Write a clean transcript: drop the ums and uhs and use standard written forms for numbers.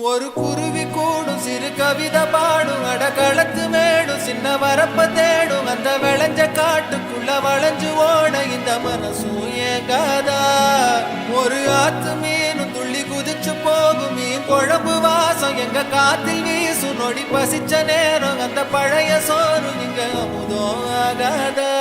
ஒரு குருவி கூடும் சிறு கவிதை பாடும் அடகளத்து மேடும் சின்ன வரப்ப தேடும் அந்த விளைஞ்ச காட்டுக்குள்ள வளைஞ்சு ஓட இந்த மனசும் ஏங்காதா ஒரு ஆத்து மீனும் துள்ளி குதிச்சு போகும் மீன் குழம்பு வாசம் எங்க காத்தில் வீசும் நொடி பசிச்ச நேரம் அந்த பழைய சோறு இங்க அமுதம் ஆகாதா